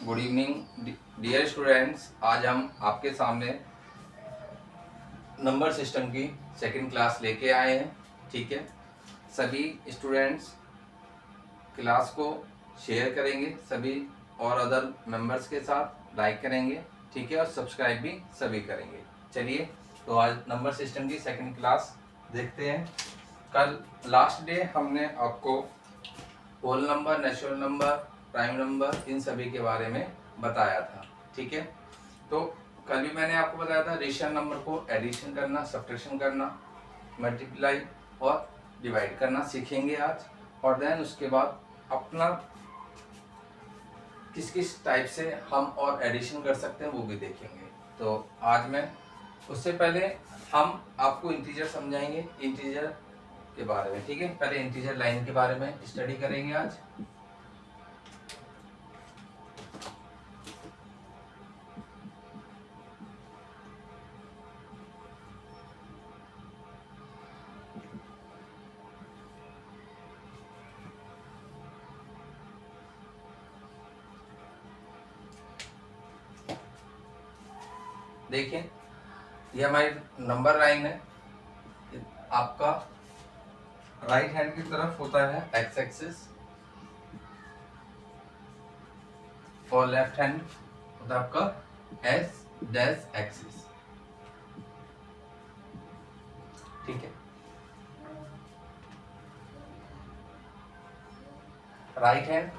Good evening dear students. आज हम आपके सामने नंबर सिस्टम की सेकंड क्लास लेके आए हैं। ठीक है, सभी स्टूडेंट्स क्लास को शेयर करेंगे सभी और अदर मेंबर्स के साथ, लाइक करेंगे, ठीक है, और सब्सक्राइब भी सभी करेंगे। चलिए, तो आज नंबर सिस्टम की सेकंड क्लास देखते हैं। कल लास्ट डे हमने आपको whole number, natural number, prime number, इन सभी के बारे में बताया था। ठीक है, तो कल भी मैंने आपको बताया था रेशनल नंबर को एडिशन करना, सब्ट्रैक्शन करना, मल्टीप्लाई और डिवाइड करना सीखेंगे आज। और देन उसके बाद अपना किस किस टाइप से हम और एडिशन कर सकते हैं वो भी देखेंगे। तो आज मैं उससे पहले हम आपको इंटीजर समझाएंगे, इंटीजर के बारे में। ठीक है, पहले इंटीजर लाइन के बारे में स्टडी करेंगे आज। देखिए, ये हमारी नंबर लाइन है। आपका राइट हैंड की तरफ होता है एक्स एक्सिस और लेफ्ट हैंड होता है आपका एस डैश एक्सिस। ठीक है, right hand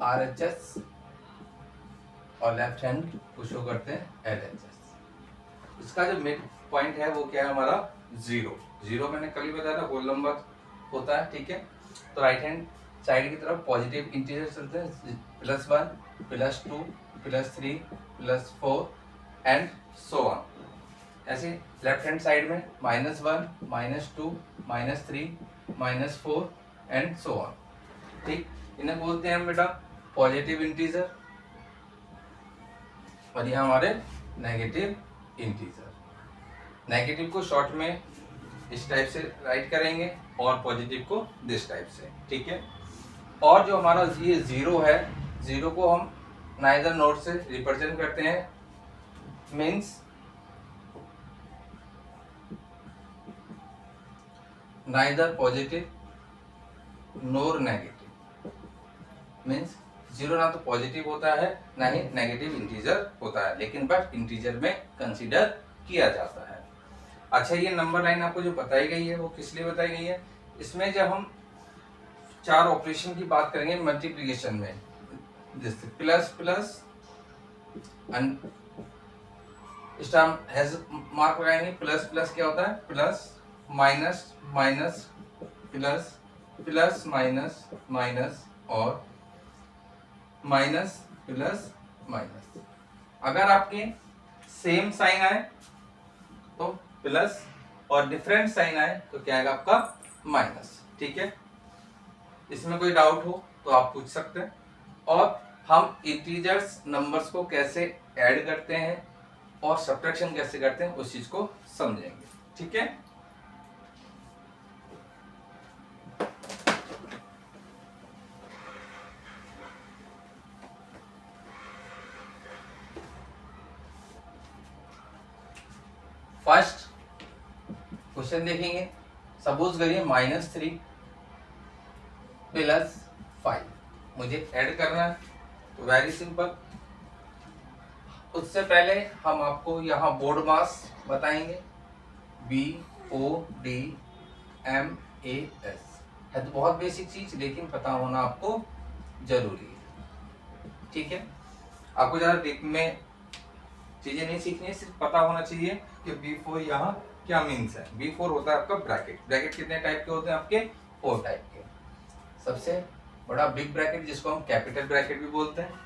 R H S और लेफ्ट हैंड को शो करते हैं एल एच एस। इसका जो मिड पॉइंट है वो क्या है हमारा जीरो। जीरो मैंने कल ही बताया था होल नंबर होता है। ठीक है, तो राइट हैंड साइड की तरफ पॉजिटिव इंटीजर चलते हैं, +1, +2, +3, +4 एंड सो ऑन। ऐसे लेफ्ट हैंड साइड में -1, -2, -3, -4 एंड सो ऑन। ठीक, इन्हें बोलते हैं हम बेटा पॉजिटिव इंटीजर और यह हमारे नेगेटिव इंटीजर। नेगेटिव को शॉर्ट में इस टाइप से राइट करेंगे और पॉजिटिव को दिस टाइप से। ठीक है, और जो हमारा ये जीरो है, जीरो को हम नाइदर नोट से रिप्रेजेंट करते हैं, मीन्स नाइदर पॉजिटिव नोर नेगेटिव। मीन्स जीरो ना तो पॉजिटिव होता है ना ही नेगेटिव इंटीजर होता है, लेकिन बट इंटीजर में कंसीडर किया जाता है। अच्छा, ये नंबर लाइन आपको जो बताई गई है वो किस लिए बताई गई है? इसमें जब हम चार ऑपरेशन की बात करेंगे मल्टीप्लिकेशन में, जैसे plus plus star has mark लगाएंगे। प्लस प्लस क्या होता है? Plus minus minus plus, plus minus minus और माइनस प्लस माइनस। अगर आपके सेम साइन आए तो प्लस और डिफरेंट साइन आए तो क्या आएगा आपका माइनस। ठीक है, इसमें कोई डाउट हो तो आप पूछ सकते हैं। और हम इंटीजर्स नंबर्स को कैसे ऐड करते हैं और सब्ट्रैक्शन कैसे करते हैं उस चीज को समझेंगे। ठीक है, फर्स्ट क्वेश्चन देखेंगे। सपोज करिए -3 + 5 मुझे ऐड करना है, तो वेरी सिंपल। उससे पहले हम आपको यहाँ बोर्ड मास बताएंगे, BODMAS है। तो बहुत बेसिक चीज, लेकिन पता होना आपको जरूरी है। ठीक है, आपको ज्यादा डीप में चीजें नहीं सीखनी है, सिर्फ पता होना चाहिए कि B4 यहाँ क्या मीन्स है। B4 होता है आपका ब्रैकेट। ब्रैकेट कितने टाइप के होते हैं आपके? 4 टाइप के। सबसे बड़ा बिग ब्रैकेट जिसको हम कैपिटल ब्रैकेट भी बोलते हैं।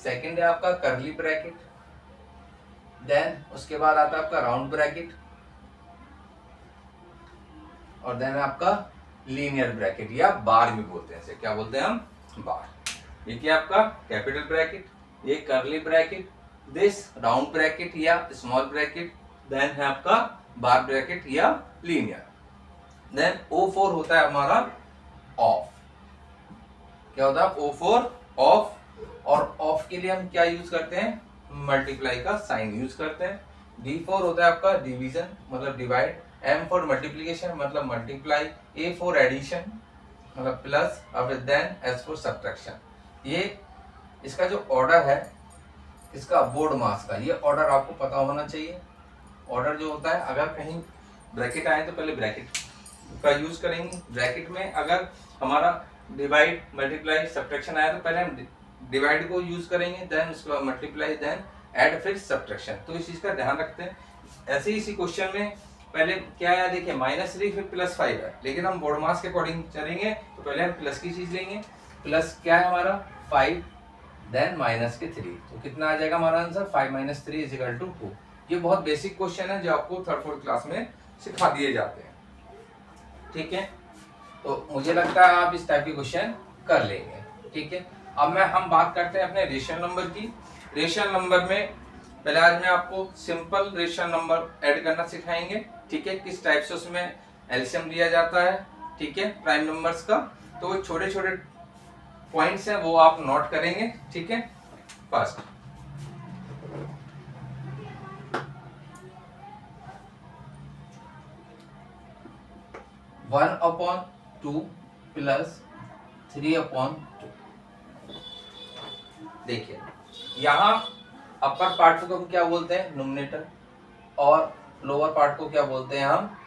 सेकंड है आपका कर्ली ब्रैकेट। देन उसके बाद आता है आपका राउंड ब्रैकेट और देन आपका लीनियर ब्रैकेट या बार भी बोलते हैं। इसे क्या बोलते हैं हम? बार। ये क्या आपका कैपिटल ब्रैकेट, ये curly bracket, this round bracket या स्मॉल ब्रैकेट, देन है आपका बार ब्रैकेट या लीनियर। देन O4 होता है हमारा ऑफ। क्या होता है? O4 ऑफ और ऑफ के लिए हम क्या यूज करते हैं, मल्टीप्लाई का साइन यूज करते हैं। D4 होता है आपका डिवीजन मतलब डिवाइड, M फॉर मल्टीप्लीकेशन मतलब मल्टीप्लाई, A फॉर एडिशन मतलब प्लस, अब देन S फॉर सब्ट्रैक्शन। ये इसका जो ऑर्डर है इसका बोर्ड मास का, ये ऑर्डर आपको पता होना चाहिए। ऑर्डर जो होता है, अगर कहीं ब्रैकेट आए तो पहले ब्रैकेट का यूज करेंगे। ब्रैकेट में अगर हमारा डिवाइड मल्टीप्लाई सब्ट्रैक्शन आया तो पहले हम डिवाइड को यूज करेंगे, देन उसके बाद मल्टीप्लाई, देन ऐड, फिर सब्ट्रैक्शन। तो इस चीज का ध्यान रखते हैं। ऐसे ही इसी क्वेश्चन में पहले क्या है, देखिए -3 फिर +5 है, लेकिन हम बोर्ड मास के अकॉर्डिंग चलेंगे तो पहले हम प्लस की चीज लेंगे। प्लस क्या है हमारा 5, देन माइनस के 3, तो कितना आ जाएगा हमारा आंसर 5 - 3 = 2। ये बहुत बेसिक क्वेश्चन है जो आपको 3rd 4th क्लास में सिखा दिए जाते हैं, ठीक है। तो मुझे लगता है आप इस टाइप के क्वेश्चन कर लेंगे, ठीक है। अब हम बात करते हैं अपने रेशनल नंबर की। रेशनल नंबर में पहले आज मैं आपको सिंपल रेशनल नंबर ऐड करना सिखाएंगे, ठीक है। किस टाइप से उसमें एलसीएम लिया जाता है, ठीक है, प्राइम नंबर्स का। तो वो छोटे छोटे पॉइंट्स हैं, वो आप नोट करेंगे, ठीक है। First 1/2 plus 3/2। देखिए यहाँ अपर पार्ट को हम क्या बोलते हैं, नोमिनेटर, और लोअर पार्ट को क्या बोलते हैं हम,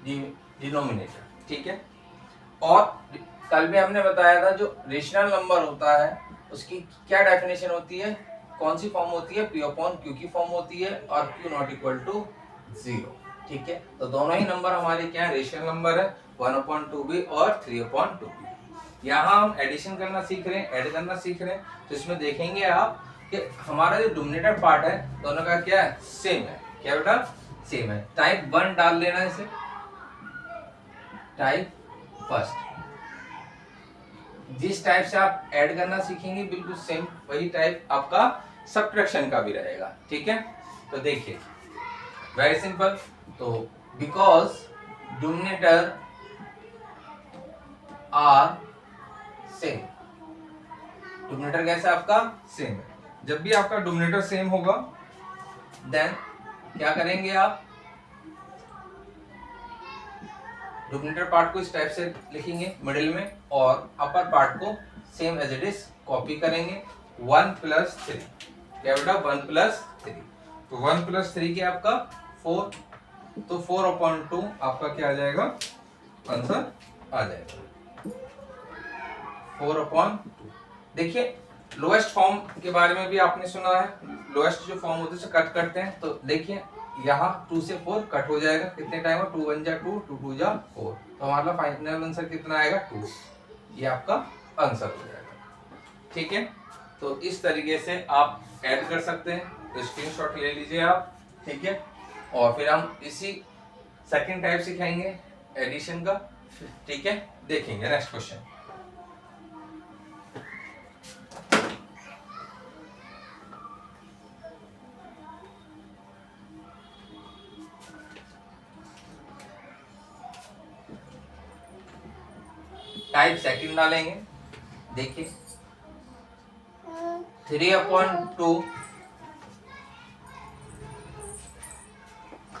डिनोमिनेटर, ठीक है। और कल भी हमने बताया था जो रेशनल नंबर होता है उसकी क्या डेफिनेशन होती है, कौन सी फॉर्म होती है, P/Q की फॉर्म होती है, और Q ≠ 0, ठीक है। तो दोनों ही नंबर हमारे क्या है, रेशनल नंबर है, 1/2 भी और 3/2 भी। यहाँ हम एडिशन करना सीख रहे हैं, ऐड करना सीख रहे हैं। तो इसमें देखेंगे आप कि हमारा जो डिनोमिनेटर पार्ट है दोनों का क्या है, सेम है। क्या बेटा, सेम है। टाइप 1 डाल लेना इसे, टाइप फर्स्ट। जिस टाइप से आप ऐड करना सीखेंगे बिल्कुल सेम वही टाइप आपका सब्ट्रैक्शन का भी रहेगा, ठीक है। तो देखिए वेरी सिंपल। तो because denominator are same, denominator कैसा आपका सेम है। जब भी आपका डिनोमिनेटर सेम होगा देन क्या करेंगे आप, डिनोमिनेटर पार्ट को इस टाइप से लिखेंगे मिडिल में, और अपर पार्ट को same as it is copy करेंगे। 1 + 3, क्या बेटा 1 + 3, तो 1 + 3 क्या आपका 4, तो 4/2 आपका क्या आ जाएगा, आंसर आ जाएगा 4/2। देखिए लोएस्ट फॉर्म के बारे में भी आपने सुना है, लोएस्ट जो फॉर्म होते हैं उसे कट करते हैं। तो देखिए यहाँ 2 से 4 कट हो जाएगा, कितने टाइम में, 2 × 1 = 2, 2 × 2 = 4, तो हमारा फाइनल आंसर कितना आएगा 2, ये आपका आंसर हो जाएगा, ठीक है। तो इस तरीके से आप ऐड कर सकते हैं, तो स्क्रीनशॉट ले लीजिए आप, ठीक है। और फिर हम इसी सेकंड टाइप सिखाएंगे एडिशन का, ठीक है। देखेंगे नेक्स्ट क्वेश्चन। टाइप सेकंड डालेंगे, देखिए 3/2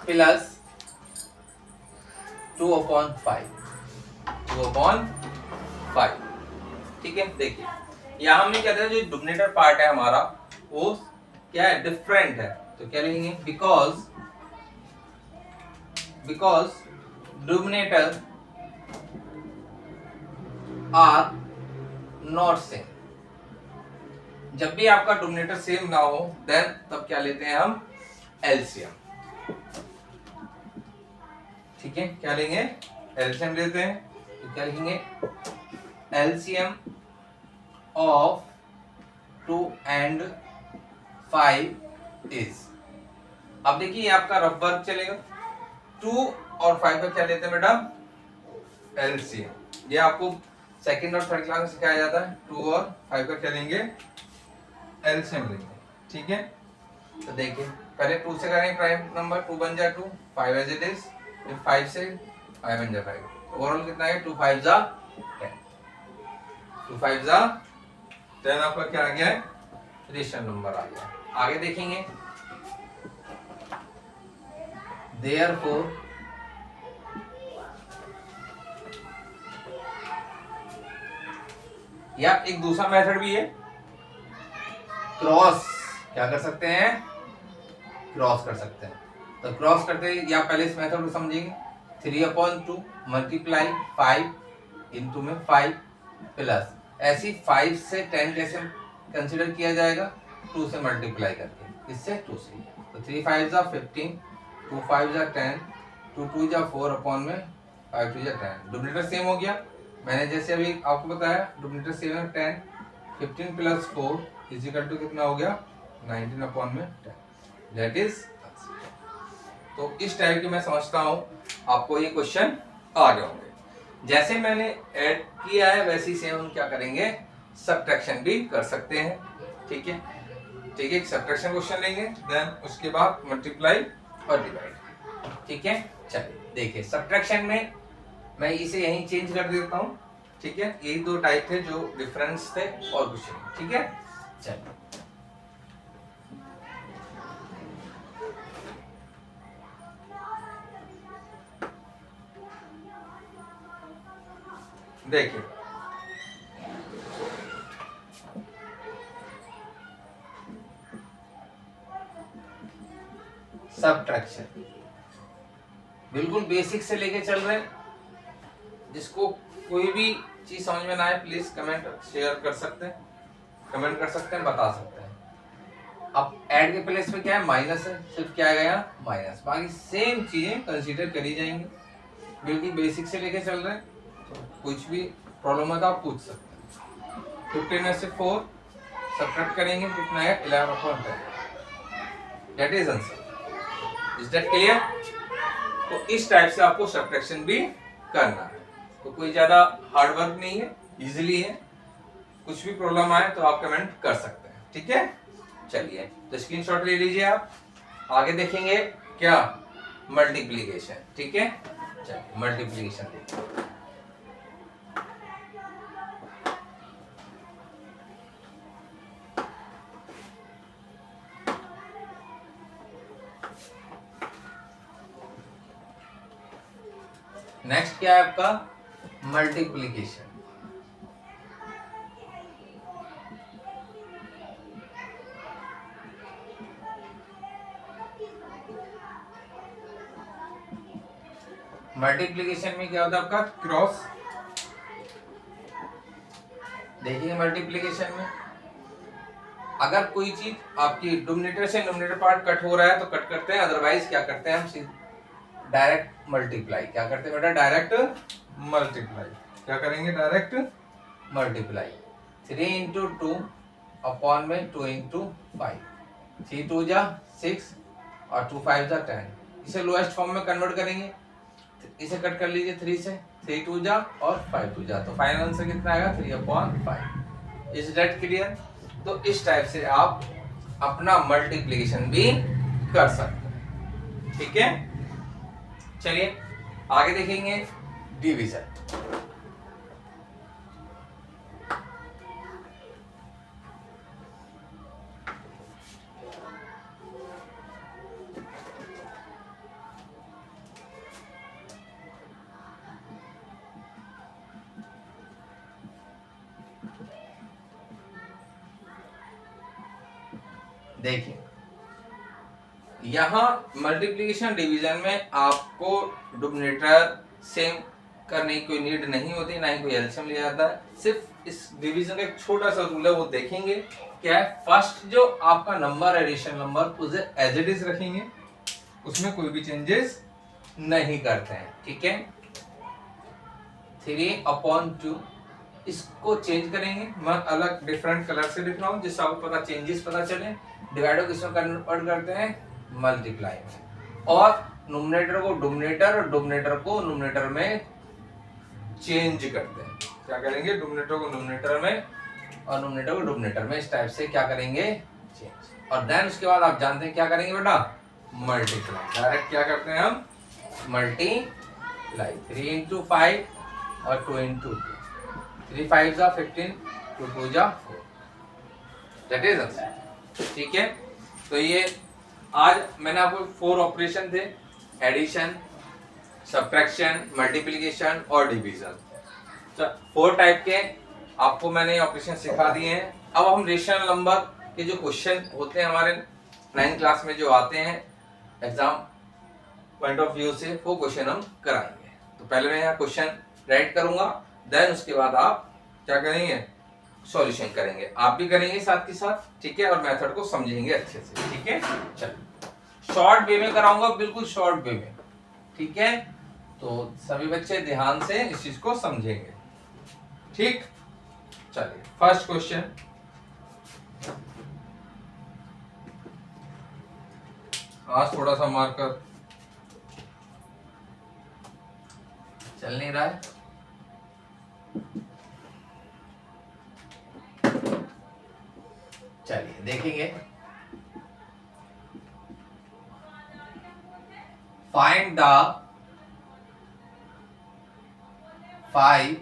प्लस 2/5, 2/5, ठीक है। देखिए यहाँ हमने क्या था, जो डिनोमिनेटर पार्ट है हमारा वो क्या है, डिफरेंट है, तो क्या लिखेंगे, because denominator are not same. जब भी आपका डिनोमिनेटर सेम ना हो देन तब क्या लेते हैं हम, एलसीएम, ठीक है। क्या लेंगे, एलसीएम लेते हैं। तो क्या लिखेंगे, एलसीएम ऑफ 2 and 5 इज। अब देखिए आपका रफ वर्क चलेगा, 2 और 5 का क्या लेते हैं बेटा, एलसीएम। ये आपको सेकंड और थर्ड क्लास में सिखाया जाता है। 2 और 5 का क्या लेंगे, एलसीएम लेंगे, ठीक है। तो देखिए पहले 2 से करेंगे प्राइम नंबर, 2 बन जा 2, 5 एज इट इज, फिर 5 से 5 बन जा 5। ओवरऑल कितना है, 2 × 5 = 10, 2 × 5 = 10 आपका क्या आ गया है, रेशनल नंबर आ गया। आगे देखेंगे, देयरफॉर या एक दूसरा मेथड भी है, क्रॉस, क्या कर सकते हैं, क्रॉस कर सकते हैं। तो क्रॉस करते हैं, या पहले इस मेथड को समझेंगे, 3/2 मल्टीप्लाई 5 इंटू में 5 प्लस, ऐसी 5 से 10 कैसे कंसिडर किया जाएगा, 2 से मल्टीप्लाई करके, इससे 2 से, तो 3 5 जा 15, 2 5 जा 10, 2 2 जा 4 अपॉन में 5 2 जा 10, डिनोमिनेटर सेम हो गया, मैंने जैसे अभी आपको बताया, डिनोमिनेटर सेम है 10, 15 प्लस 4 इज इक्वल टू कितना हो गया, 19 अपॉन में 10, दैट इज। तो इस टाइप की मैं समझता हूँ आपको ये क्वेश्चन आ गए होंगे। जैसे मैंने ऐड किया है वैसे ही सेम हम क्या करेंगे, सब्ट्रैक्शन भी कर सकते हैं, ठीक है, ठीक है, सब्ट्रैक्शन क्वेश्चन लेंगे, देन उसके बाद मल्टीप्लाई और डिवाइड, ठीक है। चलिए देखिए, सब्ट्रैक्शन में मैं इसे यहीं चेंज कर देता हूँ, ठीक है, यही दो टाइप थे जो डिफरेंस थे और कुछ नहीं, ठीक है। चलिए देखिए, सब्ट्रैक्शन बिल्कुल बेसिक से लेके चल रहे हैं, जिसको कोई भी चीज समझ में ना आए प्लीज कमेंट शेयर कर सकते हैं, कमेंट कर सकते हैं, बता सकते हैं। अब ऐड के प्लेस पे क्या है, माइनस है, सिर्फ क्या गया माइनस, बाकी सेम चीजें कंसीडर करी जाएंगी, बिल्कुल बेसिक से लेके चल रहे हैं, तो कुछ भी प्रॉब्लम है तो आप पूछ सकते हैं। 15 में से 4 सब्ट्रैक्ट करेंगे, कितना है 11/10, that is answer. Is that clear? तो इस टाइप से आपको सब्ट्रैक्शन भी करना है, तो कोई ज्यादा हार्ड वर्क नहीं है, इजीली है, कुछ भी प्रॉब्लम आए तो आप कमेंट कर सकते हैं, ठीक है। चलिए तो स्क्रीनशॉट ले लीजिए आप, आगे देखेंगे क्या, मल्टीप्लिकेशन, ठीक है। चलिए मल्टीप्लिकेशन देखिए, नेक्स्ट क्या है आपका, मल्टीप्लिकेशन। मल्टीप्लिकेशन में क्या होता है आपका, क्रॉस। देखिए मल्टीप्लिकेशन में अगर कोई चीज आपकी डिनोमिनेटर से न्यूमरेटर पार्ट कट हो रहा है तो कट करते हैं, अदरवाइज क्या करते हैं हम डायरेक्ट मल्टीप्लाई, क्या करते हैं बेटा, डायरेक्ट मल्टीप्लाई, क्या करेंगे, डायरेक्ट मल्टीप्लाई। 3 इंटू 2 अपॉन में 2 इंटू 5, 3 2 जा 6 और 2 5 जा 10, इसे लोएस्ट फॉर्म में कन्वर्ट करेंगे, इसे कट कर लीजिए 3 से, 3 2 जा और 5 2 जा, तो फाइनल आंसर कितना आएगा, 3/5। Is that clear? तो इस टाइप से आप अपना मल्टीप्लिकेशन भी कर सकते हैं, ठीक है। चलिए आगे देखेंगे डिवीजन। देखिए यहाँ मल्टीप्लिकेशन डिवीजन में आपको डिनोमिनेटर सेम करने की कोई नीड नहीं होती, ना ही कोई एलसीएम लिया जाता है, सिर्फ इस डिवीजन का एक छोटा सा रूल है, वो देखेंगे क्या है। फर्स्ट जो आपका नंबर है, रेशनल नंबर, उसे एज इट इज रखेंगे, उसमें कोई भी चेंजेस नहीं करते हैं, ठीक है। 3/2 इसको चेंज करेंगे, मैं अलग डिफरेंट कलर से लिख रहा हूँ जिससे आपको पता चेंजेस पता चले। डिवाइड को किसमें कन्वर्ट करते हैं, मल्टीप्लाई में, और न्यूमरेटर को डिनोमिनेटर और डिनोमिनेटर को न्यूमरेटर में चेंज करते हैं, क्या करेंगे, डिनोमिनेटर को न्यूमरेटर में और न्यूमरेटर को डिनोमिनेटर में, इस टाइप से क्या करेंगे, चेंज। और देन उसके बाद आप जानते हैं क्या करेंगे बेटा, मल्टीप्लाई, डायरेक्ट क्या करते हैं हम, मल्टीप्लाई। 3 इंटू 5 और 2 इंटू 2, 3 5 जा 15, 2 2 जा 4, दैट इज आंसर। ठीक है, तो ये आज मैंने आपको 4 ऑपरेशन थे, एडिशन, सब्ट्रैक्शन, मल्टीप्लिकेशन और डिवीजन। 4 टाइप के आपको मैंने ऑपरेशन सिखा दिए हैं। अब हम रेशनल नंबर के जो क्वेश्चन होते हैं हमारे 9th क्लास में जो आते हैं एग्जाम पॉइंट ऑफ व्यू से, वो क्वेश्चन हम कराएंगे। तो पहले मैं यहाँ क्वेश्चन राइट करूंगा, देन उसके बाद आप क्या करेंगे, सॉल्यूशन करेंगे, आप भी करेंगे साथ के साथ। ठीक है, और मेथड को समझेंगे अच्छे से। ठीक है, चलो शॉर्ट वे में कराऊंगा, बिल्कुल शॉर्ट वे में। ठीक है, तो सभी बच्चे ध्यान से इस चीज को समझेंगे। ठीक, चलिए फर्स्ट क्वेश्चन, आज थोड़ा सा मार्कर चल नहीं रहा है। चलिए देखेंगे, फाइंड द 5